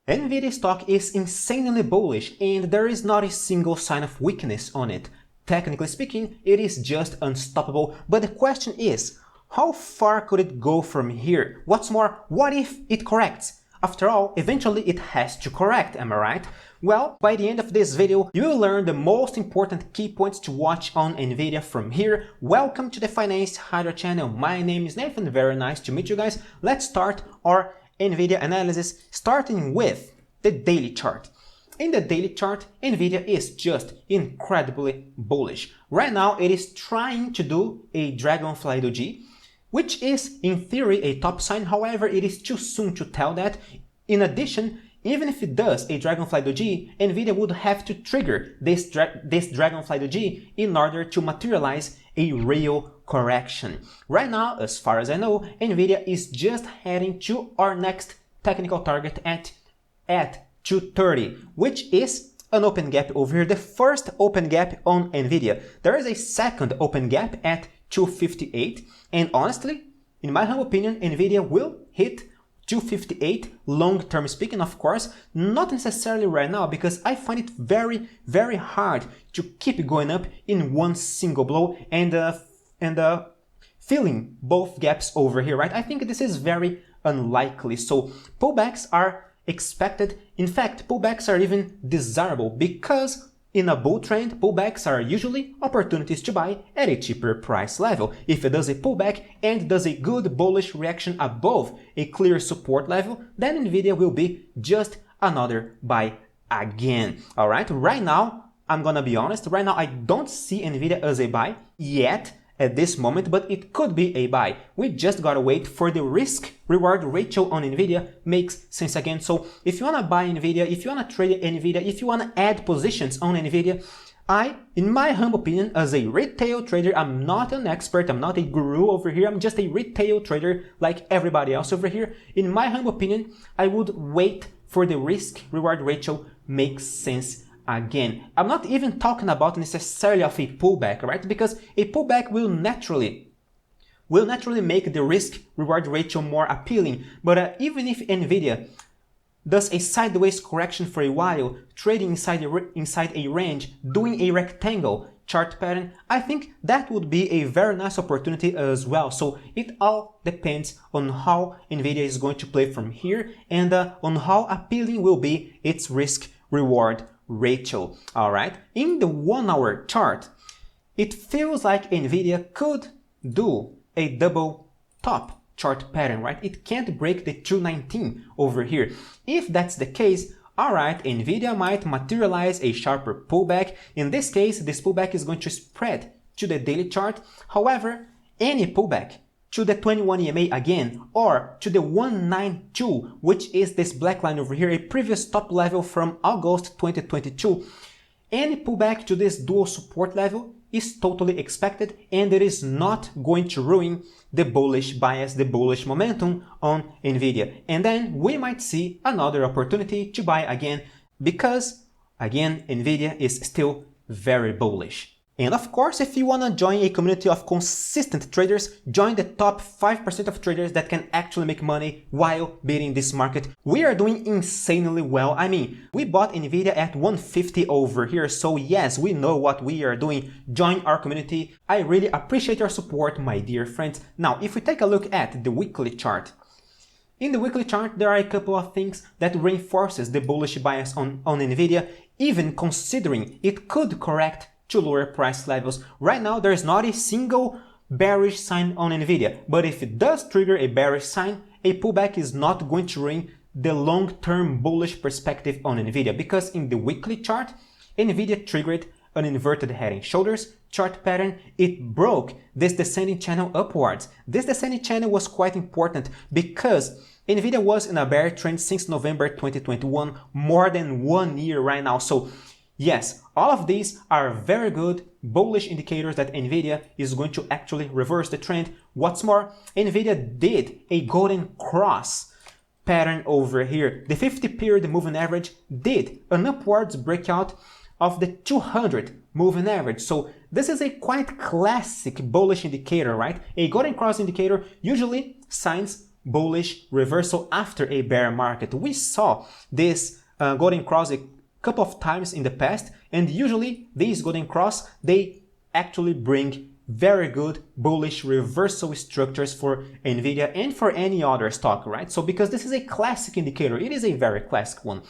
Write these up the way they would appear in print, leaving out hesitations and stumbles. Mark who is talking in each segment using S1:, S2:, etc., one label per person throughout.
S1: NVIDIA stock is insanely bullish and there is not a single sign of weakness on it. Technically speaking, it is just unstoppable, but the question is, how far could it go from here? What's more, what if it corrects? After all, eventually it has to correct, am I right? Well, by the end of this video, you will learn the most important key points to watch on NVIDIA from here. Welcome to the Finance Hydra channel. My name is Nathan, very nice to meet you guys. Let's start our NVIDIA analysis, starting with the daily chart. In the daily chart, NVIDIA is just incredibly bullish. Right now, it is trying to do a Dragonfly Doji, which is in theory a top sign. However, it is too soon to tell that. In addition, even if it does a Dragonfly Doji, NVIDIA would have to trigger this Dragonfly Doji in order to materialize a real correction. Right now, as far as I know, NVIDIA is just heading to our next technical target at 230, which is an open gap over here, the first open gap on NVIDIA. There is a second open gap at 258, and honestly, in my humble opinion, NVIDIA will hit 258 long-term speaking, of course, not necessarily right now, because I find it very, very hard to keep going up in one single blow and filling both gaps over here, right? I think this is very unlikely. So pullbacks are expected. In fact, pullbacks are even desirable because in a bull trend, pullbacks are usually opportunities to buy at a cheaper price level. If it does a pullback and does a good bullish reaction above a clear support level, then NVIDIA will be just another buy again. All right, right now, I'm gonna be honest, right now I don't see NVIDIA as a buy yet at this moment, but it could be a buy. We just gotta wait for the risk-reward ratio on NVIDIA makes sense again. So if you wanna buy NVIDIA, if you wanna trade NVIDIA, if you wanna add positions on NVIDIA, in my humble opinion, as a retail trader, I'm not an expert, I'm not a guru over here, I'm just a retail trader like everybody else over here. In my humble opinion, I would wait for the risk-reward ratio makes sense again. I'm not even talking about necessarily of a pullback, right? Because a pullback will naturally make the risk-reward ratio more appealing. But even if NVIDIA does a sideways correction for a while, trading inside a range, doing a rectangle chart pattern, I think that would be a very nice opportunity as well. So it all depends on how NVIDIA is going to play from here and on how appealing will be its risk-reward ratio. All right, in the 1 hour chart, it feels like NVIDIA could do a double top chart pattern, right? It can't break the 219 over here. If that's the case, all right, NVIDIA might materialize a sharper pullback. In this case, this pullback is going to spread to the daily chart. However, any pullback to the 21 EMA again, or to the 192, which is this black line over here, a previous top level from August 2022. Any pullback to this dual support level is totally expected, and it is not going to ruin the bullish bias, the bullish momentum on NVIDIA. And then we might see another opportunity to buy again, because again, NVIDIA is still very bullish. And of course, if you want to join a community of consistent traders, join the top 5% of traders that can actually make money while beating this market. We are doing insanely well. I mean, we bought NVIDIA at 150 over here. So yes, we know what we are doing. Join our community. I really appreciate your support, my dear friends. Now, if we take a look at the weekly chart, in the weekly chart, there are a couple of things that reinforces the bullish bias on NVIDIA, even considering it could correct to lower price levels. Right now, there is not a single bearish sign on NVIDIA, but if it does trigger a bearish sign, a pullback is not going to ruin the long-term bullish perspective on NVIDIA, because in the weekly chart, NVIDIA triggered an inverted head and shoulders chart pattern. It broke this descending channel upwards. This descending channel was quite important because NVIDIA was in a bear trend since November 2021, more than 1 year right now. So yes, all of these are very good bullish indicators that NVIDIA is going to actually reverse the trend. What's more, NVIDIA did a golden cross pattern over here. The 50-period moving average did an upwards breakout of the 200 moving average. So this is a quite classic bullish indicator, right? A golden cross indicator usually signs bullish reversal after a bear market. We saw this golden cross a couple of times in the past, and usually these golden cross, they actually bring very good bullish reversal structures for NVIDIA and for any other stock, right? So because this is a classic indicator, it is a very classic one.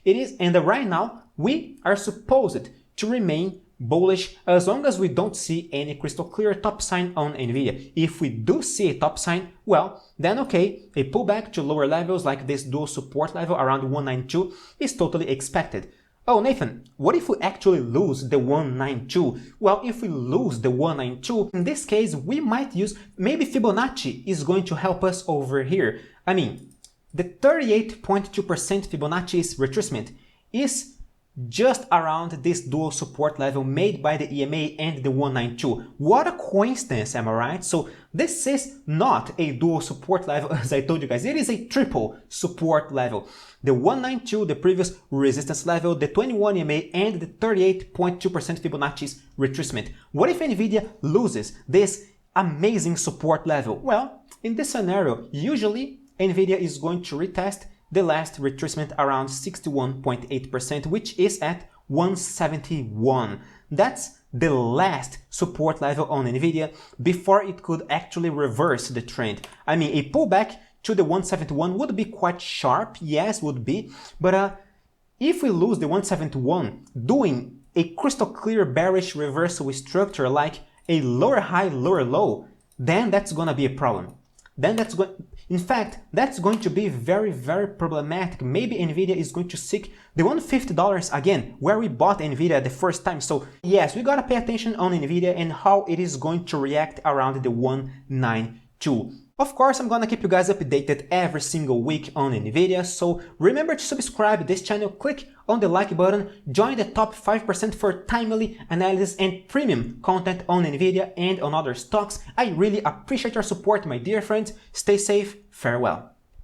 S1: It is, and right now we are supposed to remain bullish as long as we don't see any crystal clear top sign on NVIDIA. If we do see a top sign, well, then okay, a pullback to lower levels like this dual support level around 192 is totally expected. Oh, Nathan, what if we actually lose the 192? Well, if we lose the 192, in this case, we might use, maybe Fibonacci is going to help us over here. I mean, the 38.2% Fibonacci's retracement is just around this dual support level made by the EMA and the 192. What a coincidence, am I right? So this is not a dual support level, as I told you guys. It is a triple support level. The 192, the previous resistance level, the 21 EMA, and the 38.2% Fibonacci's retracement. What if NVIDIA loses this amazing support level? Well, in this scenario, usually NVIDIA is going to retest the last retracement around 61.8%, which is at 171. That's the last support level on NVIDIA before it could actually reverse the trend. I mean, a pullback to the 171 would be quite sharp, yes, would be, but if we lose the 171 doing a crystal clear bearish reversal structure like a lower high, lower low, then that's gonna be a problem. Then that's going, in fact, that's going to be very, very problematic. Maybe NVIDIA is going to seek the $150 again, where we bought NVIDIA the first time. So yes, we gotta pay attention on NVIDIA and how it is going to react around the 192. Of course, I'm gonna keep you guys updated every single week on NVIDIA, so remember to subscribe this channel, click on the like button, join the top 5% for timely analysis and premium content on NVIDIA and on other stocks. I really appreciate your support, my dear friends. Stay safe, farewell.